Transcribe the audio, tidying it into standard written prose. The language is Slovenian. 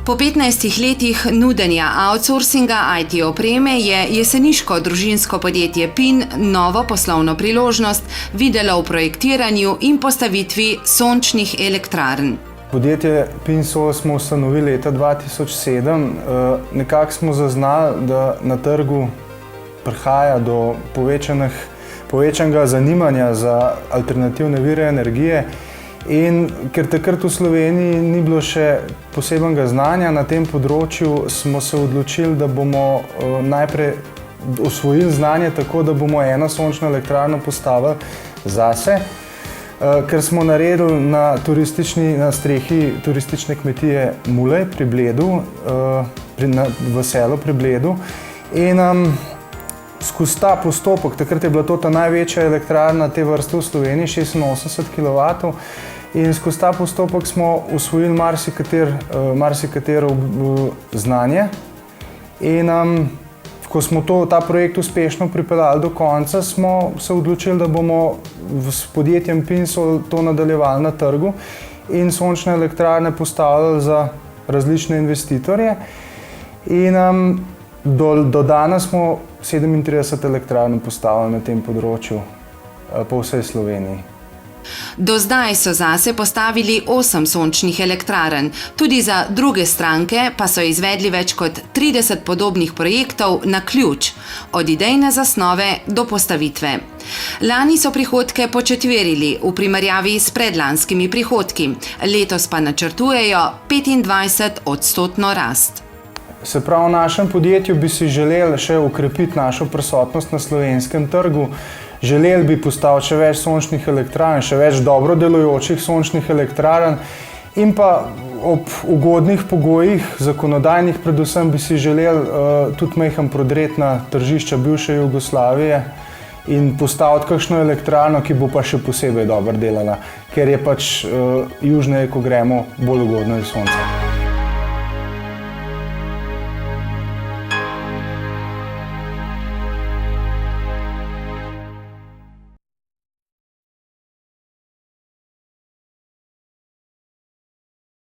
Po 15 letih nudenja outsourcinga IT opreme je jeseniško družinsko podjetje PIN novo poslovno priložnost videlo v projektiranju in postavitvi sončnih elektrarn. Podjetje PINSOL smo ustanovili leta 2007. Nekako smo zaznali, da na trgu prihaja do povečanega zanimanja za alternativne vire energije. In ker takrat v Sloveniji ni bilo še posebnega znanja na tem področju, smo se odločili, da bomo najprej osvojili znanje tako, da bomo eno sončno elektrarno postavili zase, ker smo naredili na strehi turistične kmetije Mulej pri Bledu, v selu pri Bledu. In skozi ta postopek, takrat je bila to ta največja elektrarna te vrste v Sloveniji, 86 kW, in skozi ta postopek smo osvojili marsikatero znanje. In ko smo ta projekt uspešno pripeljali do konca, smo se odločili, da bomo s podjetjem PINSOL to nadaljevali na trgu in sončne elektrarne postavili za različne investitorje. In do danes smo 37 elektrarn postavili na tem področju po vsej Sloveniji. Do zdaj so zase postavili 8 sončnih elektrarn, tudi za druge stranke pa so izvedli več kot 30 podobnih projektov na ključ, od idejne zasnove do postavitve. Lani so prihodke početverili v primerjavi s predlanskimi prihodki, letos pa načrtujejo 25% rast. Se pravi, v našem podjetju bi si želeli še okrepiti našo prisotnost na slovenskem trgu. Želeli bi postaviti še več sončnih elektrarn, še več dobro delujočih sončnih elektrarn in pa ob ugodnih pogojih, zakonodajnih predvsem, bi si želeli tudi majhen prodret na tržišča bivše Jugoslavije in postaviti kakšno elektrarno, ki bo pa še posebej dobro delala, ker je pač južneje, ko gremo, bolj ugodno iz sonca.